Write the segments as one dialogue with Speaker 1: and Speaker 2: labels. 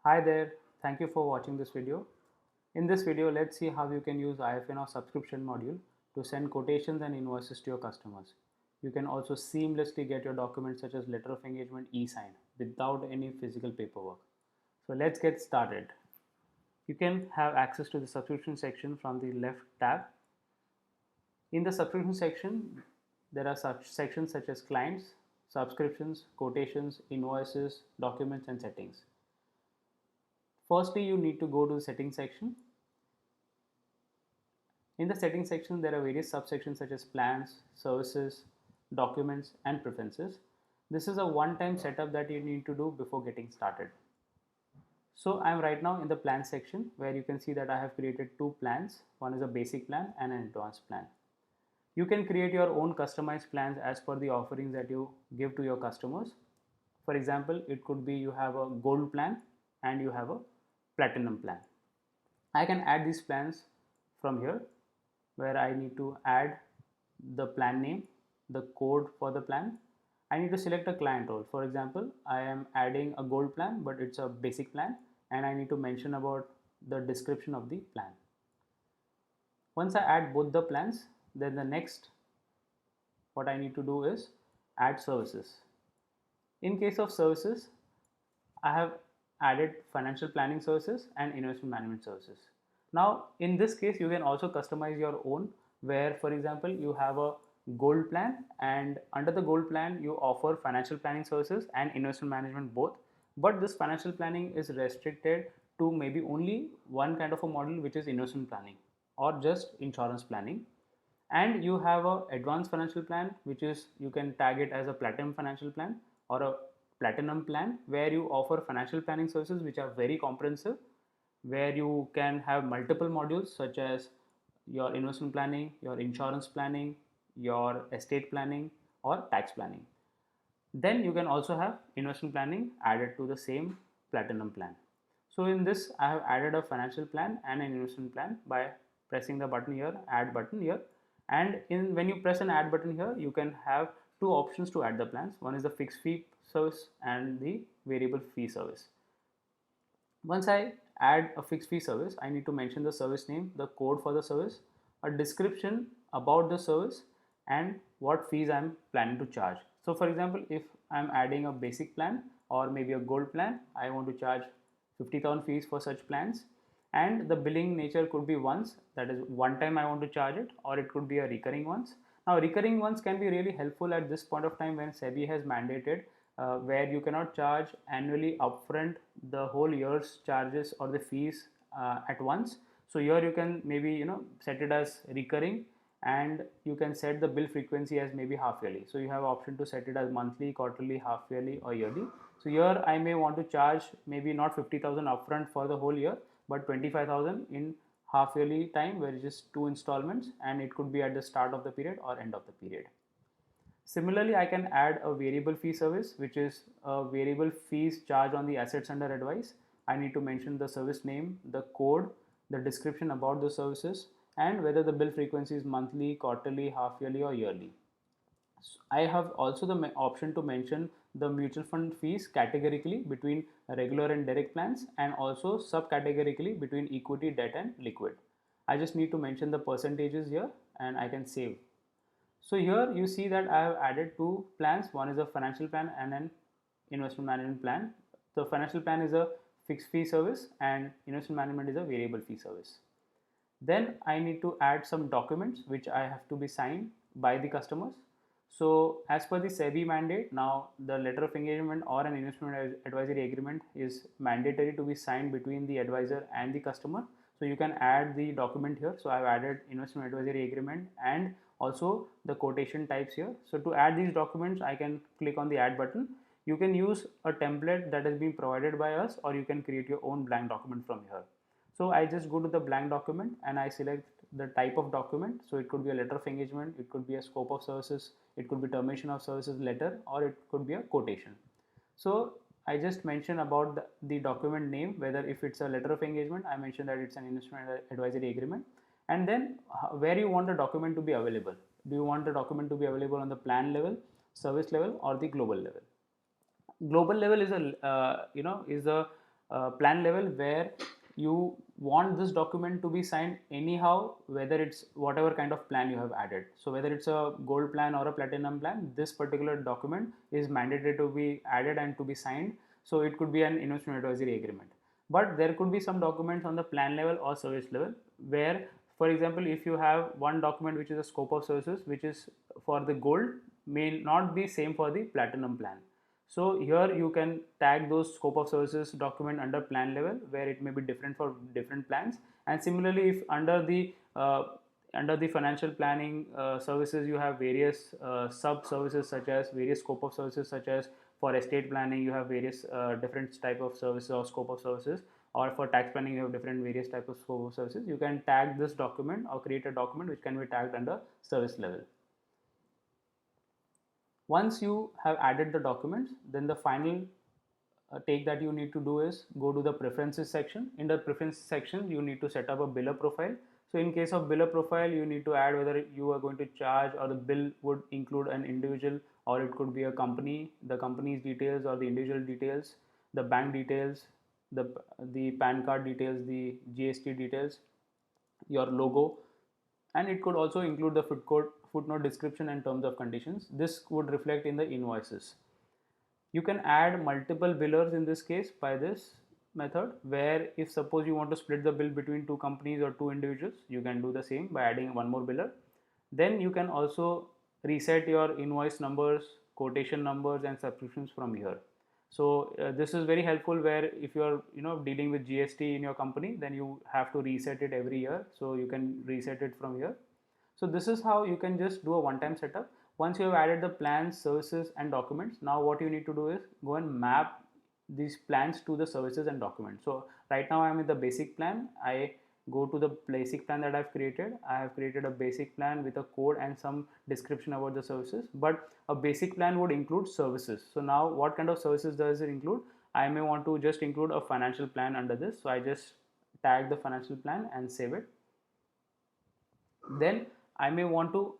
Speaker 1: Hi there, thank you for watching this video. In this video, let's see how you can use IFNO subscription module to send quotations and invoices to your customers. You can also seamlessly get your documents such as letter of engagement e-sign without any physical paperwork. So let's get started. You can have access to the subscription section from the left tab. In the subscription section, there are such sections such as clients, subscriptions, quotations, invoices, documents, and settings. Firstly, you need to go to the settings section. In the settings section, there are various subsections such as plans, services, documents, and preferences. This is a one-time setup that you need to do before getting started. So I am right now in the plan section where you can see that I have created two plans. One is a basic plan and an advanced plan. You can create your own customized plans as per the offerings that you give to your customers. For example, it could be you have a gold plan and you have a platinum plan. I can add these plans from here where I need to add the plan name, the code for the plan. I need to select a client role. For example, I am adding a gold plan, but it's a basic plan, and I need to mention about the description of the plan. Once I add both the plans, then the next what I need to do is add services. In case of services, I have added financial planning services and investment management services. Now, in this case, you can also customize your own where, for example, you have a gold plan and under the gold plan, you offer financial planning services and investment management both. But this financial planning is restricted to maybe only one kind of a model, which is investment planning or just insurance planning. And you have a advanced financial plan, which is you can tag it as a platinum financial plan or a platinum plan, where you offer financial planning services which are very comprehensive, where you can have multiple modules such as your investment planning, your insurance planning, your estate planning, or tax planning. Then you can also have investment planning added to the same platinum plan. So in this, I have added a financial plan and an investment plan by pressing the button here, add button here. And when you press an add button here, you can have two options to add the plans. One is the fixed fee service and the variable fee service. Once I add a fixed fee service, I need to mention the service name, the code for the service, a description about the service, and what fees I'm planning to charge. So for example, if I'm adding a basic plan or maybe a gold plan, I want to charge 50,000 fees for such plans, and the billing nature could be once, that is one time I want to charge it, or it could be a recurring ones. Now recurring ones can be really helpful at this point of time when SEBI has mandated where you cannot charge annually upfront the whole year's charges or the fees at once. So here you can maybe set it as recurring, and you can set the bill frequency as maybe half yearly. So you have option to set it as monthly, quarterly, half yearly, or yearly. So here I may want to charge maybe not 50,000 upfront for the whole year, but 25,000 in half yearly time, where it is two installments, and it could be at the start of the period or end of the period. Similarly, I can add a variable fee service, which is a variable fees charged on the assets under advice. I need to mention the service name, the code, the description about the services, and whether the bill frequency is monthly, quarterly, half yearly, or yearly. I have also the option to mention the mutual fund fees categorically between regular and direct plans, and also subcategorically between equity, debt, and liquid. I just need to mention the percentages here and I can save. So here you see that I have added two plans. One is a financial plan and an investment management plan. The financial plan is a fixed fee service and investment management is a variable fee service. Then I need to add some documents which I have to be signed by the customers. So as per the SEBI mandate, now the letter of engagement or an investment advisory agreement is mandatory to be signed between the advisor and the customer. So you can add the document here. So I've added investment advisory agreement and also the quotation types here. So to add these documents, I can click on the add button. You can use a template that has been provided by us, or you can create your own blank document from here. So I just go to the blank document and I select the type of document. So it could be a letter of engagement, it could be a scope of services, it could be termination of services letter, or it could be a quotation. So I just mention about the document name, whether if it's a letter of engagement, I mention that it's an investment advisory agreement, and then where you want the document to be available. Do you want the document to be available on the plan level, service level, or the global level? Global level is a plan level where you want this document to be signed anyhow, whether it's whatever kind of plan you have added. So whether it's a gold plan or a platinum plan, this particular document is mandatory to be added and to be signed. So it could be an investment advisory agreement. But there could be some documents on the plan level or service level where, for example, if you have one document which is a scope of services which is for the gold, may not be same for the platinum plan. So here you can tag those scope of services document under plan level where it may be different for different plans. And similarly, if under the financial planning services you have various sub services such as various scope of services, such as for estate planning you have various different type of services or scope of services, or for tax planning you have different various type of scope of services. You can tag this document or create a document which can be tagged under service level. Once you have added the documents, then the final take that you need to do is go to the preferences section. In the preferences section, you need to set up a biller profile. So in case of biller profile, you need to add whether you are going to charge, or the bill would include an individual, or it could be a company, the company's details or the individual details, the bank details, the PAN card details, the GST details, your logo, and it could also include the footnote description and terms of conditions. This would reflect in the invoices. You can add multiple billers in this case by this method, where if suppose you want to split the bill between two companies or two individuals, you can do the same by adding one more biller. Then you can also reset your invoice numbers, quotation numbers and subscriptions from here. So this is very helpful where if you are dealing with GST in your company, then you have to reset it every year, so you can reset it from here. So this is how you can just do a one-time setup. Once you have added the plans, services and documents, now what you need to do is go and map these plans to the services and documents. So right now I am in the basic plan. I go to the basic plan that I've created. I have created a basic plan with a code and some description about the services, but a basic plan would include services. So now what kind of services does it include? I may want to just include a financial plan under this. So I just tag the financial plan and save it. Then I may want to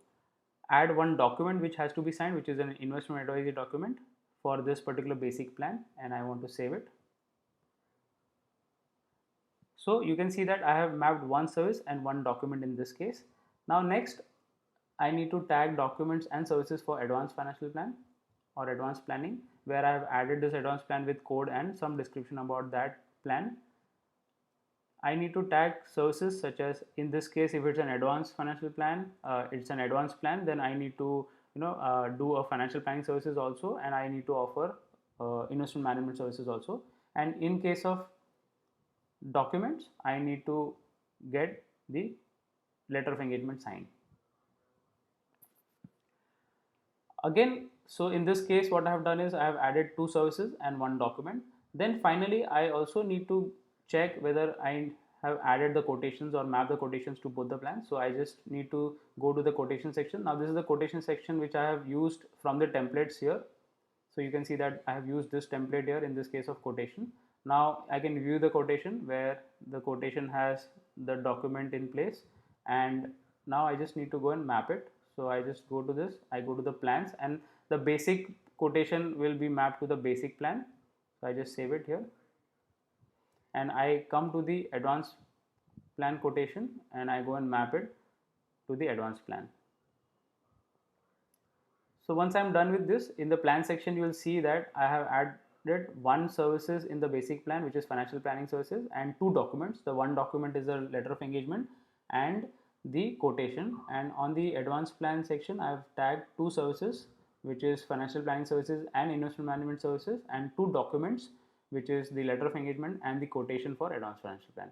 Speaker 1: add one document which has to be signed, which is an investment advisory document for this particular basic plan, and I want to save it. So you can see that I have mapped one service and one document in this case. Now next, I need to tag documents and services for advanced financial plan or advanced planning, where I have added this advanced plan with code and some description about that plan. I need to tag services such as, in this case, if it's an advanced financial plan, it's an advanced plan, then I need to do a financial planning services also, and I need to offer investment management services also. And in case of documents, I need to get the letter of engagement signed. Again, so in this case what I have done is I have added two services and one document. Then finally I also need to check whether I have added the quotations or map the quotations to both the plans. So I just need to go to the quotation section. Now this is the quotation section which I have used from the templates here. So you can see that I have used this template here in this case of quotation. Now I can view the quotation where the quotation has the document in place, and now I just need to go and map it. So I just go to this, I go to the plans, and the basic quotation will be mapped to the basic plan. So I just save it here, and I come to the advanced plan quotation and I go and map it to the advanced plan. So once I'm done with this, in the plan section you will see that I have added one services in the basic plan, which is financial planning services, and two documents. The one document is a letter of engagement and the quotation, and on the advanced plan section I have tagged two services, which is financial planning services and investment management services, and two documents, which is the letter of engagement and the quotation for advanced financial plan.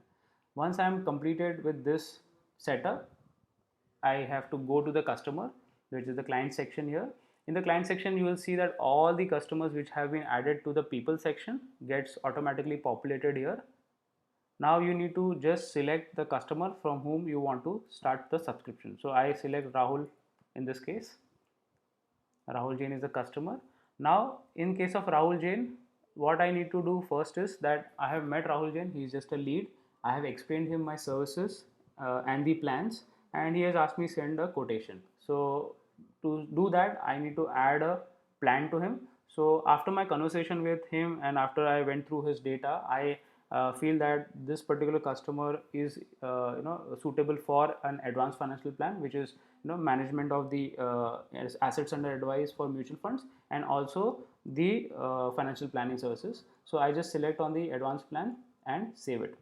Speaker 1: Once I am completed with this setup, I have to go to the customer, which is the client section here. In the client section you will see that all the customers which have been added to the people section gets automatically populated here. Now you need to just select the customer from whom you want to start the subscription. So I select Rahul in this case. Rahul Jain is the customer. Now in case of Rahul Jain, what I need to do first is that I have met Rahul Jain, he is just a lead. I have explained him my services and the plans, and he has asked me send a quotation. So to do that I need to add a plan to him. So after my conversation with him and after I went through his data, I feel that this particular customer is suitable for an advanced financial plan, which is management of the assets under advice for mutual funds, and also the financial planning services. So I just select on the advanced plan and save it.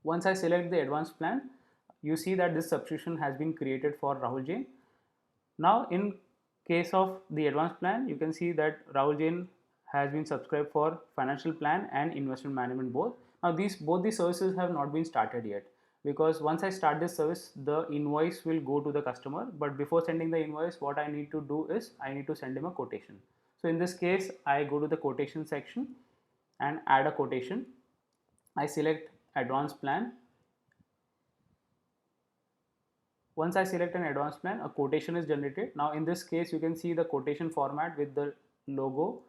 Speaker 1: Once I select the advanced plan, you see that this subscription has been created for Rahul Jain. Now in case of the advanced plan, you can see that Rahul Jain has been subscribed for financial plan and investment management both. Now both these services have not been started yet, because once I start this service, the invoice will go to the customer. But before sending the invoice, what I need to do is I need to send him a quotation. So in this case, I go to the quotation section and add a quotation. I select advanced plan. Once I select an advanced plan, a quotation is generated. Now in this case, you can see the quotation format with the logo,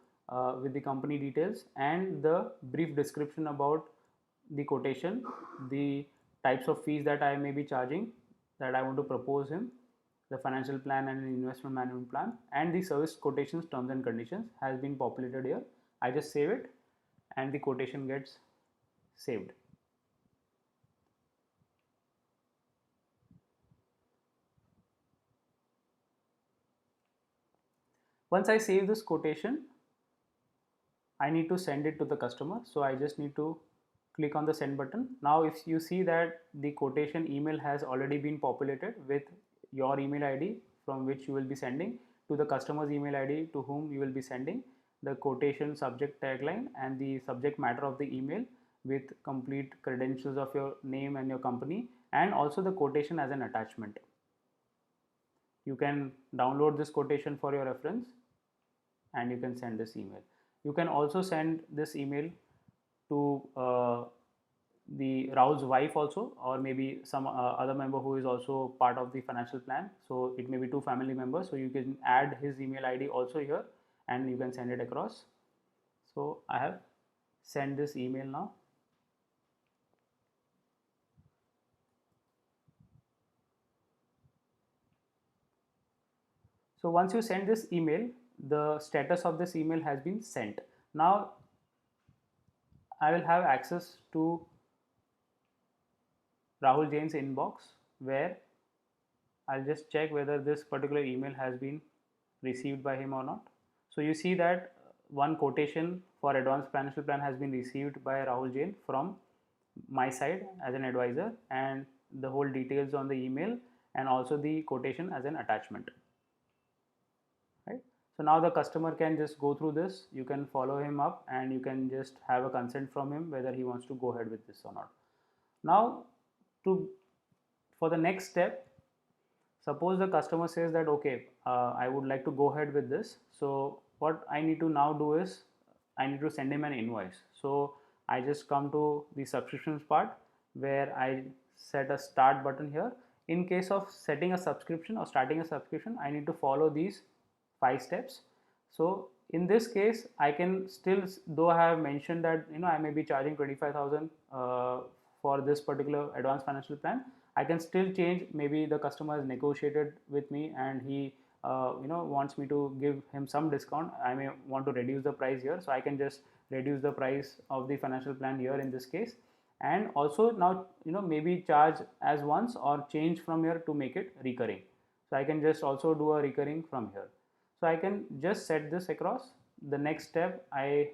Speaker 1: with the company details, and the brief description about the quotation, the types of fees that I may be charging, that I want to propose him, the financial plan and investment management plan, and the service quotations terms and conditions has been populated here. I just save it and the quotation gets saved. Once I save this quotation, I need to send it to the customer. So I just need to click on the send button. Now if you see that the quotation email has already been populated with your email ID from which you will be sending to the customer's email ID to whom you will be sending the quotation subject tagline and the subject matter of the email with complete credentials of your name and your company, and also the quotation as an attachment. You can download this quotation for your reference and you can send this email. You can also send this email to the Rahul's wife also, or maybe some other member who is also part of the financial plan. So it may be two family members. So you can add his email ID also here and you can send it across. So I have sent this email now. So once you send this email, the status of this email has been sent. Now I will have access to Rahul Jain's inbox, where I'll just check whether this particular email has been received by him or not. So you see that one quotation for advanced financial plan has been received by Rahul Jain from my side as an advisor, and the whole details on the email and also the quotation as an attachment. Right? So now the customer can just go through this. You can follow him up and you can just have a consent from him whether he wants to go ahead with this or not. Now for the next step, suppose the customer says that okay, I would like to go ahead with this. So what I need to now do is I need to send him an invoice. So I just come to the subscriptions part where I set a start button here. In case of setting a subscription or starting a subscription, I need to follow these 5 steps. So in this case, I can still, though I have mentioned that I may be charging 25,000 for this particular advanced financial plan, I can still change. Maybe the customer has negotiated with me and he wants me to give him some discount. I may want to reduce the price here, so I can just reduce the price of the financial plan here in this case, and also now maybe charge as once or change from here to make it recurring. So I can just also do a recurring from here. So I can just set this across. The next step, I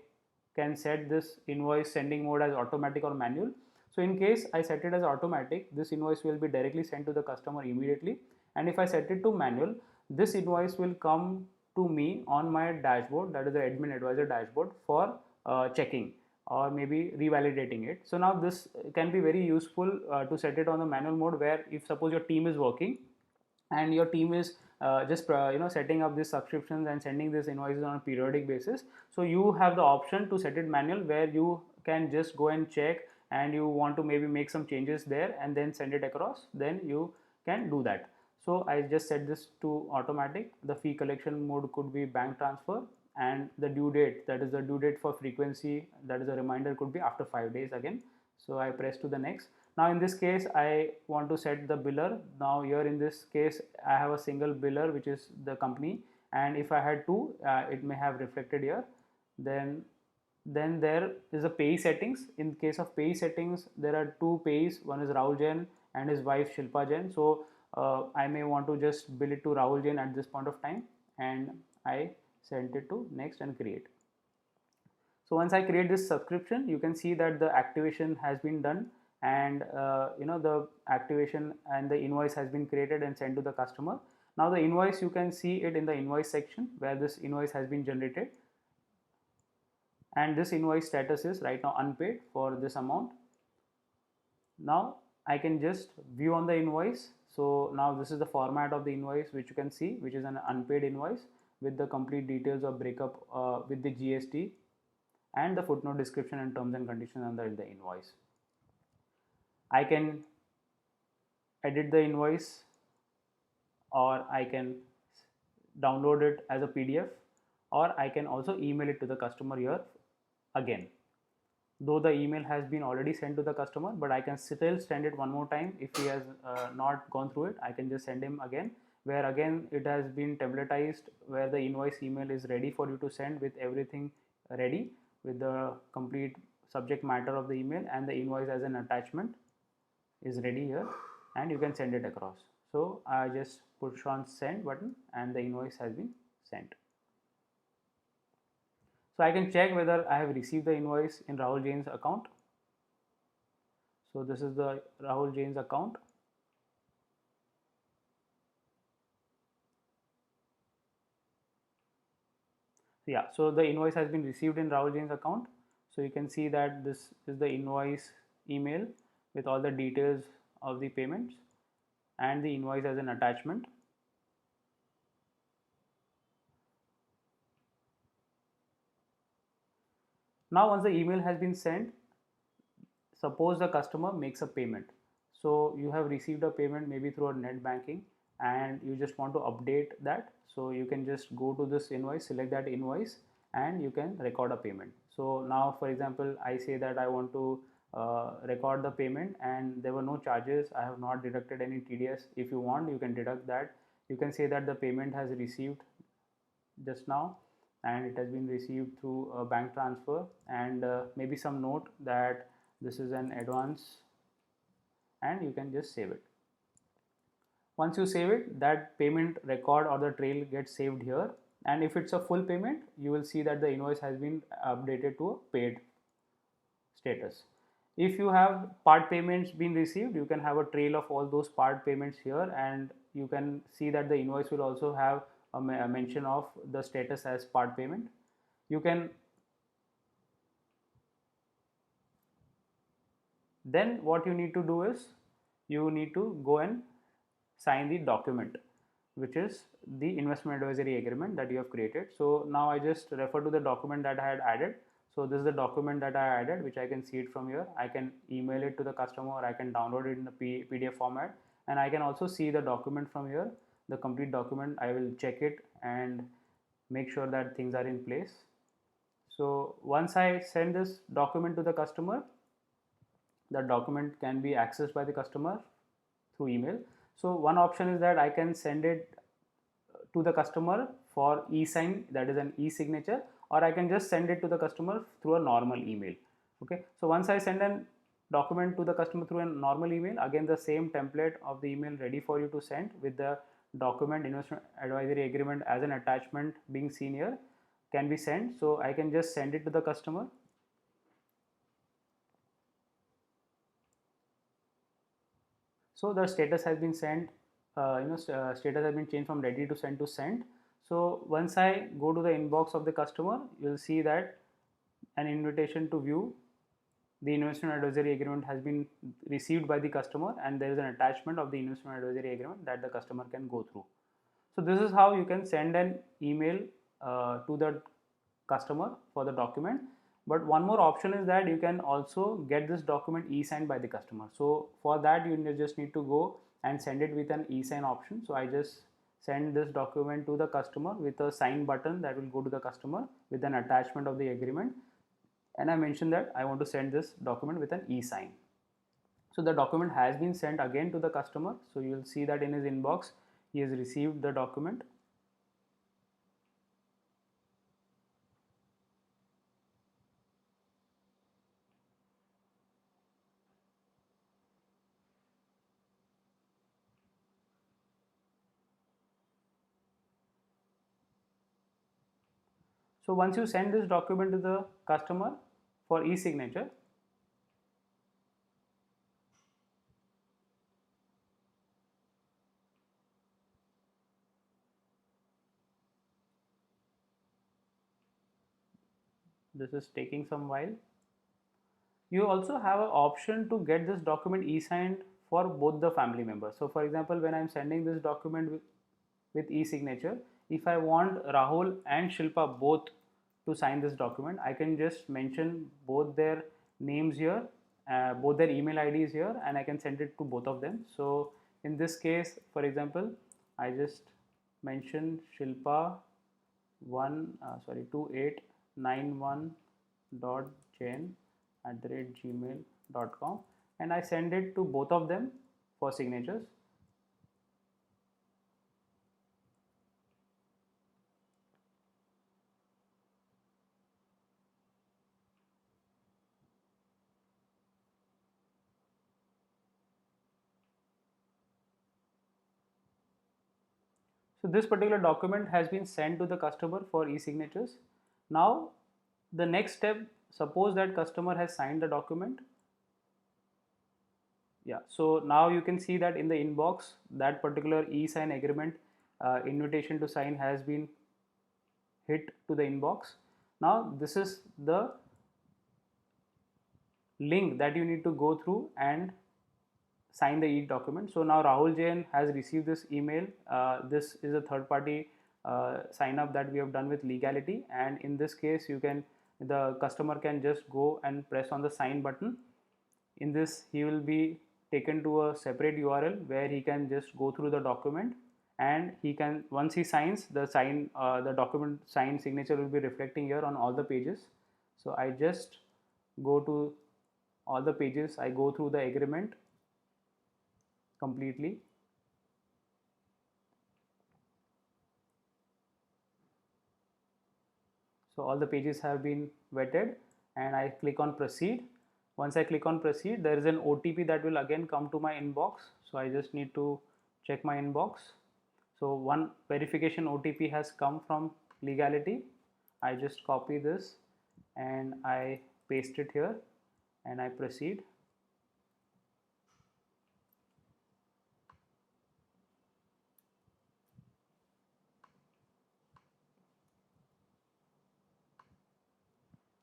Speaker 1: can set this invoice sending mode as automatic or manual. So in case I set it as automatic, this invoice will be directly sent to the customer immediately. And if I set it to manual, this invoice will come to me on my dashboard, that is the admin advisor dashboard, for checking or maybe revalidating it. So now this can be very useful to set it on the manual mode, where if suppose your team is working and your team is just setting up these subscriptions and sending these invoices on a periodic basis, so you have the option to set it manual, where you can just go and check and you want to maybe make some changes there and then send it across, then you can do that. So I just set this to automatic. The fee collection mode could be bank transfer, and the due date, that is the due date for frequency, that is a reminder, could be after 5 days again. So I press to the next. Now in this case, I want to set the biller. Now here in this case, I have a single biller, which is the company, and if I had two, it may have reflected here. Then Then there is a pay settings. In case of pay settings, there are two pays. One is Rahul Jain and his wife Shilpa Jain. So I may want to just bill it to Rahul Jain at this point of time, and I send it to next and create. So once I create this subscription, you can see that the activation has been done, and the activation and the invoice has been created and sent to the customer. Now the invoice, you can see it in the invoice section where this invoice has been generated, and this invoice status is right now unpaid for this amount. Now I can just view on the invoice. So now this is the format of the invoice, which you can see, which is an unpaid invoice with the complete details of breakup with the GST and the footnote description and terms and conditions under the invoice. I can edit the invoice, or I can download it as a PDF, or I can also email it to the customer here again. Though the email has been already sent to the customer, but I can still send it one more time. If he has not gone through it, I can just send him again, where again it has been templatized, where the invoice email is ready for you to send with everything ready, with the complete subject matter of the email, and the invoice as an attachment is ready here, and you can send it across. So I just push on send button and the invoice has been sent. So I can check whether I have received the invoice in Rahul Jain's account. So this is the Rahul Jain's account. Yeah, so the invoice has been received in Rahul Jain's account. So you can see that this is the invoice email with all the details of the payments and the invoice as an attachment. Now once the email has been sent, suppose the customer makes a payment. So you have received a payment maybe through a net banking, and you just want to update that. So you can just go to this invoice, select that invoice, and you can record a payment. So now, for example, I say that I want to record the payment, and there were no charges. I have not deducted any TDS. If you want, you can deduct that. You can say that the payment has received just now, and it has been received through a bank transfer, and maybe some note that this is an advance, and you can just save it. Once you save it, that payment record or the trail gets saved here, and if it's a full payment, you will see that the invoice has been updated to a paid status. If you have part payments being received, you can have a trail of all those part payments here, and you can see that the invoice will also have a mention of the status as part payment. You can then, what you need to do is you need to go and sign the document, which is the investment advisory agreement that you have created. So now I just refer to the document that I had added. So this is the document that I added, which I can see it from here. I can email it to the customer, or I can download it in the PDF format, and I can also see the document from here, the complete document. I will check it and make sure that things are in place. So once I send this document to the customer, the document can be accessed by the customer through email. So one option is that I can send it to the customer for e-sign, that is an e-signature, or I can just send it to the customer through a normal email. Okay, so once I send a document to the customer through a normal email, again the same template of the email ready for you to send with the document investment advisory agreement as an attachment being seen here can be sent. So I can just send it to the customer. So the status has been sent, status has been changed from ready to send to sent. So once I go to the inbox of the customer, you'll see that an invitation to view the investment advisory agreement has been received by the customer, and there is an attachment of the investment advisory agreement that the customer can go through. So this is how you can send an email to the customer for the document. But one more option is that you can also get this document e-signed by the customer. So for that, you just need to go and send it with an e-sign option. So I just send this document to the customer with a sign button that will go to the customer with an attachment of the agreement, and I mentioned that I want to send this document with an e-sign. So the document has been sent again to the customer. So you will see that in his inbox he has received the document. So once you send this document to the customer for e-signature, this is taking some while. You also have an option to get this document e-signed for both the family members. So for example, when I'm sending this document with e-signature, if I want Rahul and Shilpa both to sign this document, I can just mention both their names here, both their email IDs here, and I can send it to both of them. So in this case, for example, I just mention Shilpa 2891.jain@gmail.com, and I send it to both of them for signatures. So this particular document has been sent to the customer for e-signatures. Now the next step, suppose that customer has signed the document. Yeah, so now you can see that in the inbox, that particular e-sign agreement invitation to sign has been hit to the inbox. Now this is the link that you need to go through and sign the e-document. So now Rahul Jain has received this email. This is a third party sign up that we have done with Legality, and in this case the customer can just go and press on the sign button. In this, he will be taken to a separate URL where he can just go through the document, and he can, once he signs the document signed signature will be reflecting here on all the pages. So I just go to all the pages, I go through the agreement completely. So all the pages have been vetted, and I click on proceed. Once I click on proceed, there is an OTP that will again come to my inbox. So I just need to check my inbox. So one verification OTP has come from Legality. I just copy this and I paste it here and I proceed.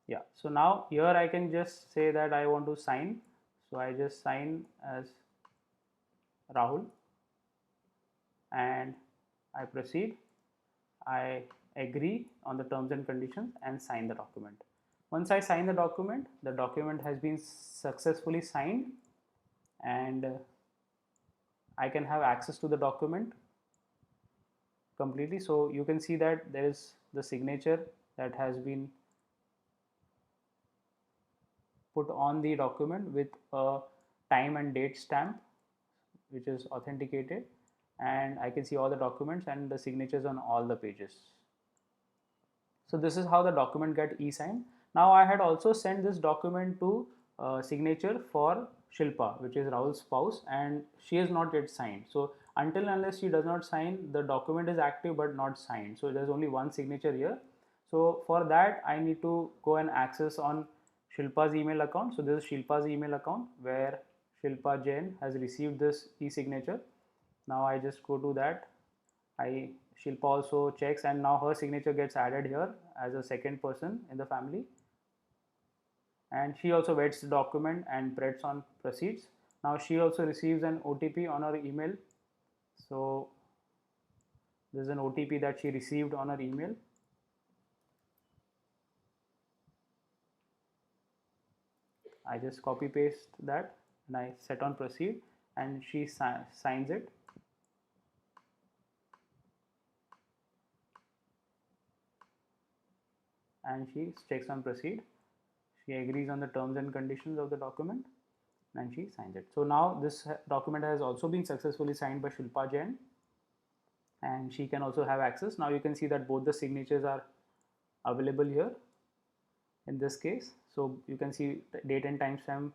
Speaker 1: Yeah, so now here I can just say that I want to sign. So I just sign as Rahul and I proceed. I agree on the terms and conditions and sign the document. Once I sign the document has been successfully signed, and I can have access to the document completely. So you can see that there is the signature that has been put on the document with a time and date stamp which is authenticated, and I can see all the documents and the signatures on all the pages. So this is how the document get e-signed. Now I had also sent this document to signature for Shilpa, which is Rahul's spouse, and she is not yet signed. So until unless she does not sign, the document is active but not signed. So there's only one signature here. So for that, I need to go and access on Shilpa's email account. So this is Shilpa's email account where Shilpa Jain has received this e-signature. Now I just go to that. Shilpa also checks, and now her signature gets added here as a second person in the family. And she also vets the document and press on proceeds. Now she also receives an OTP on her email. So this is an OTP that she received on her email. I just copy paste that and I set on proceed, and she signs it. And she checks on proceed. She agrees on the terms and conditions of the document and she signs it. So now this document has also been successfully signed by Shilpa Jain, and she can also have access. Now you can see that both the signatures are available here in this case. So you can see date and timestamp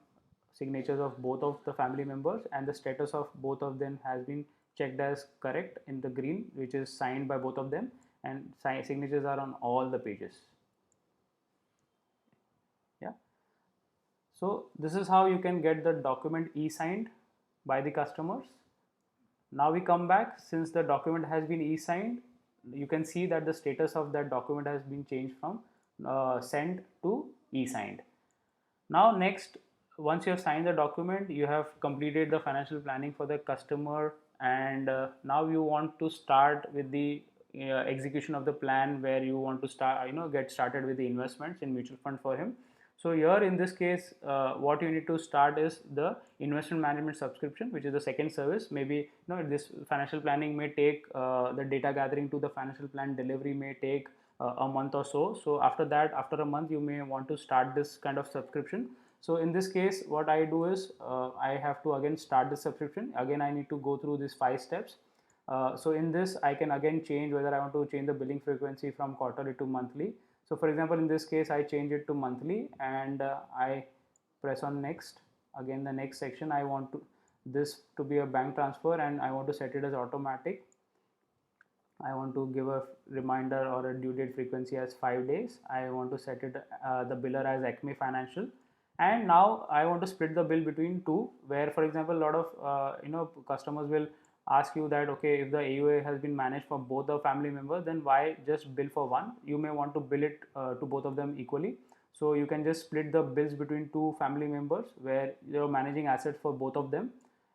Speaker 1: signatures of both of the family members, and the status of both of them has been checked as correct in the green, which is signed by both of them, and signatures are on all the pages. So this is how you can get the document e-signed by the customers. Now we come back. Since the document has been e-signed, you can see that the status of that document has been changed from sent to e-signed. Now next, once you have signed the document, you have completed the financial planning for the customer, and now you want to start with the execution of the plan, where you want to start, get started with the investments in mutual fund for him. So here in this case, what you need to start is the investment management subscription, which is the second service. Maybe this financial planning may take, the data gathering to the financial plan delivery may take a month or so. So after that, after a month, you may want to start this kind of subscription. So in this case, what I do is, I have to again start the subscription. Again, I need to go through these 5 steps. So in this, I can again change whether I want to change the billing frequency from quarterly to monthly. So for example, in this case, I change it to monthly, and I press on next. Again, the next section, I want this to be a bank transfer, and I want to set it as automatic. I want to give a reminder or a due date frequency as 5 days. I want to set it, the biller as Acme Financial. And now I want to split the bill between two, where for example, a lot of customers will ask you that, okay, if the AUA has been managed for both the family members, then why just bill for one? You may want to bill it to both of them equally. So you can just split the bills between two family members where you're managing assets for both of them,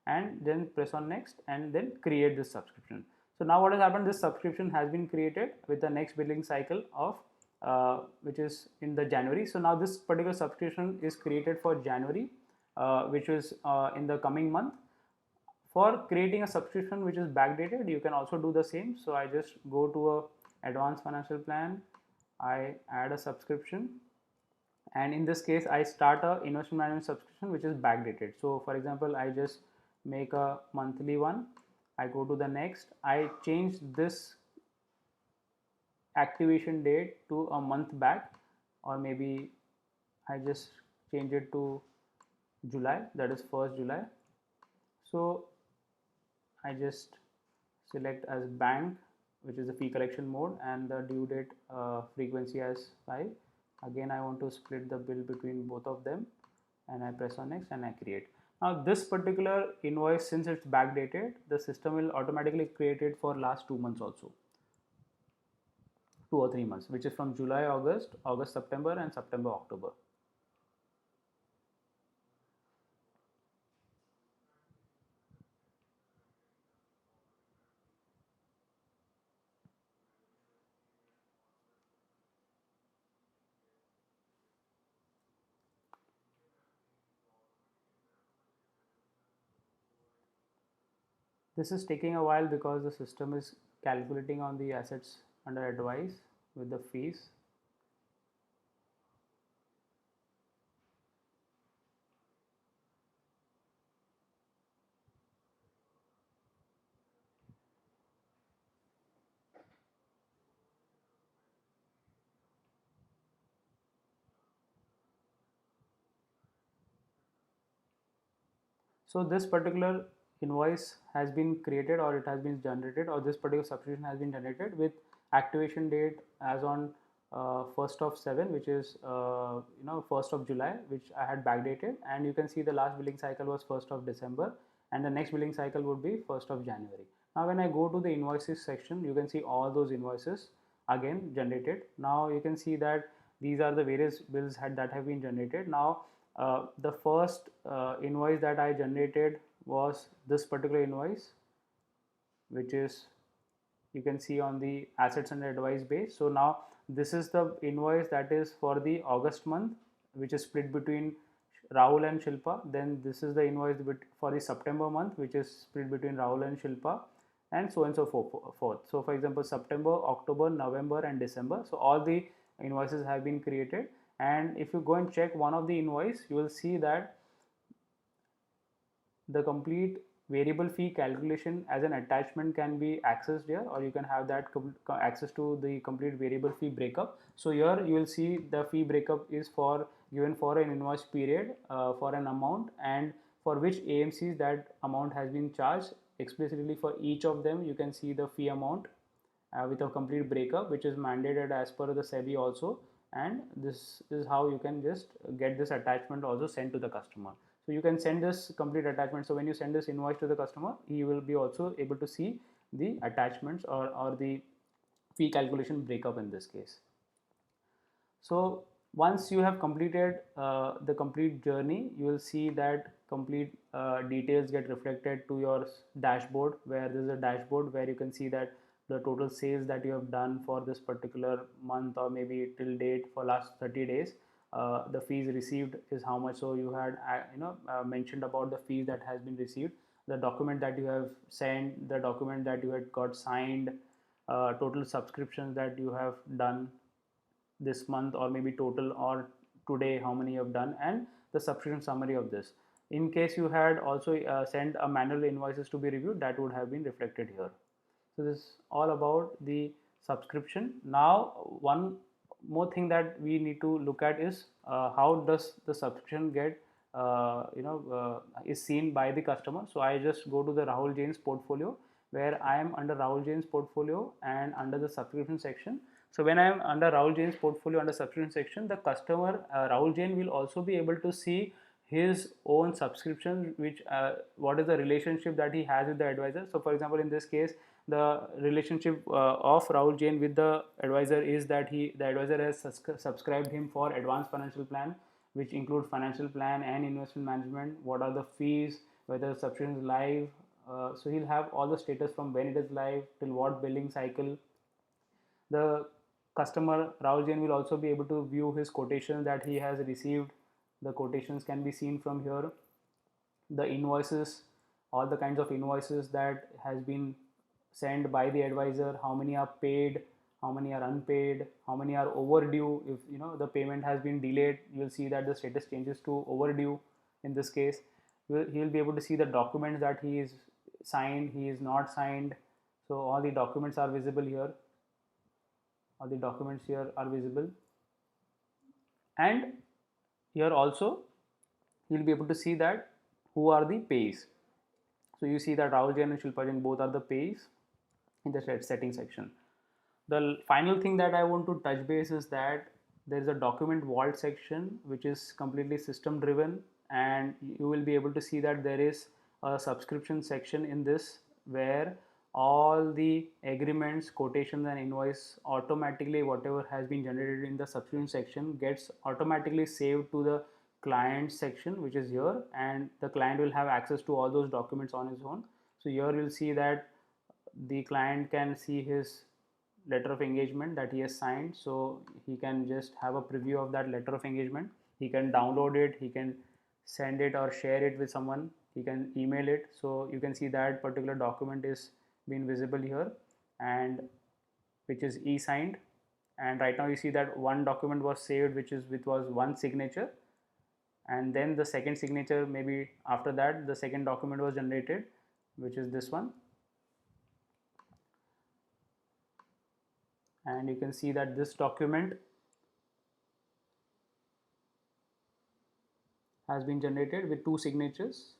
Speaker 1: and then press on next, and then create this subscription. So now what has happened, this subscription has been created with the next billing cycle of which is in the January. So now this particular subscription is created for January, which is in the coming month. For creating a subscription which is backdated, you can also do the same. So I just go to a advanced financial plan, I add a subscription, and in this case I start a investment management subscription which is backdated. So for example, I just make a monthly one, I go to the next, I change this activation date to a month back, or maybe I just change it to July, that is 1st July. So I just select as bank, which is the fee collection mode, and the due date frequency as 5. Again, I want to split the bill between both of them, and I press on next and I create. Now this particular invoice, since it's backdated, the system will automatically create it for last 2 months also, 2 or 3 months, which is from July, August, August, September, and September, October. This is taking a while because the system is calculating on the assets under advice with the fees. So this particular invoice has been created, or it has been generated, or this particular subscription has been generated with activation date as on 1st of 7, which is 1st of July, which I had backdated, and you can see the last billing cycle was 1st of December, and the next billing cycle would be 1st of January. Now when I go to the invoices section, you can see all those invoices again generated. Now you can see that these are the various bills that have been generated. Now the first invoice that I generated was this particular invoice, which is, you can see on the assets under advice base. So now this is the invoice that is for the August month, which is split between Rahul and Shilpa. Then this is the invoice for the September month, which is split between Rahul and Shilpa, and so on and so forth. So for example, September, October, November, and December. So all the invoices have been created, and if you go and check one of the invoice, you will see that the complete variable fee calculation as an attachment can be accessed here, or you can have that access to the complete variable fee breakup. So here you will see the fee breakup is for given for an invoice period for an amount, and for which AMCs that amount has been charged explicitly. For each of them, you can see the fee amount with a complete breakup, which is mandated as per the SEBI also. and this is how you can just get this attachment also sent to the customer. So you can send this complete attachment. So when you send this invoice to the customer, he will be also able to see the attachments or the fee calculation breakup in this case. So once you have completed the complete journey, you will see that complete details get reflected to your dashboard, where there is a dashboard where you can see that the total sales that you have done for this particular month or maybe till date for last 30 days. The fees received is how much. So you had mentioned about the fees that has been received, the document that you have sent, the document that you had got signed, total subscriptions that you have done this month or maybe total, or today how many you have done, and the subscription summary of this. In case you had also sent a manual invoices to be reviewed, that would have been reflected here. So this is all about the subscription. Now one more thing that we need to look at is how does the subscription get is seen by the customer. So I just go to the Rahul Jain's portfolio, where I am under Rahul Jain's portfolio and under the subscription section. So when I am under Rahul Jain's portfolio under subscription section, the customer Rahul Jain will also be able to see his own subscription, which what is the relationship that he has with the advisor. So for example, in this case, the relationship of Rahul Jain with the advisor is that the advisor has subscribed him for advanced financial plan, which include financial plan and investment management, what are the fees, whether the subscription is live. So he'll have all the status from when it is live till what billing cycle. The customer Rahul Jain will also be able to view his quotations that he has received. The quotations can be seen from here. The invoices, all the kinds of invoices that has been sent by the advisor, how many are paid, how many are unpaid, how many are overdue. If the payment has been delayed, you will see that the status changes to overdue. In this case, he will be able to see the documents that he is signed, he is not signed. So all the documents are visible here. All the documents here are visible, and here also you'll be able to see that who are the payees. So you see that Rahul Jain and Shilpa Jain both are the payees in the setting section. The final thing that I want to touch base is that there is a document vault section which is completely system driven, and you will be able to see that there is a subscription section in this, where all the agreements, quotations and invoice automatically, whatever has been generated in the subscription section, gets automatically saved to the client section, which is here, and the client will have access to all those documents on his own. So here you'll see that the client can see his letter of engagement that he has signed, so he can just have a preview of that letter of engagement. He can download it, he can send it or share it with someone, he can email it. So you can see that particular document is being visible here, and which is e-signed. And right now you see that one document was saved, which was one signature, and then the second signature, maybe after that the second document was generated, which is this one. And you can see that this document has been generated with two signatures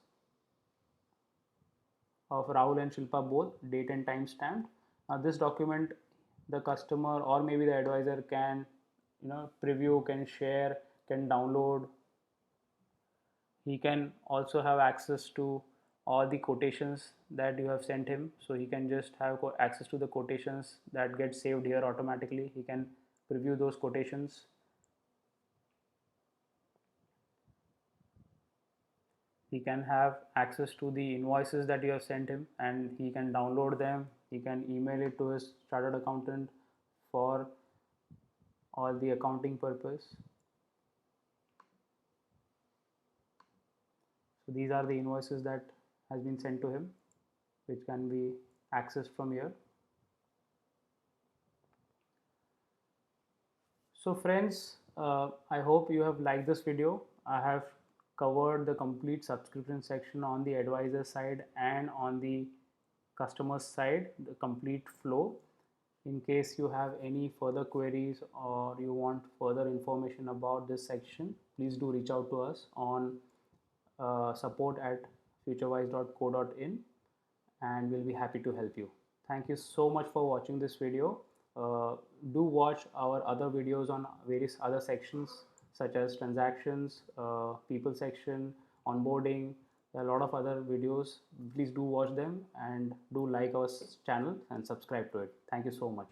Speaker 1: of Rahul and Shilpa both, date and time stamped. Now this document the customer or maybe the advisor can preview, can share, can download. He can also have access to all the quotations that you have sent him, so he can just have access to the quotations that get saved here automatically. He can preview those quotations. He can have access to the invoices that you have sent him, and he can download them. He can email it to his chartered accountant for all the accounting purpose. So these are the invoices that has been sent to him, which can be accessed from here. So friends, I hope you have liked this video. I have covered the complete subscription section on the advisor side and on the customer side, the complete flow. In case you have any further queries or you want further information about this section, please do reach out to us on support@futurewise.co.in, and we'll be happy to help you. Thank you so much for watching this video. Do watch our other videos on various other sections such as transactions, people section, onboarding. There are a lot of other videos. Please do watch them and do like our channel and subscribe to it. Thank you so much.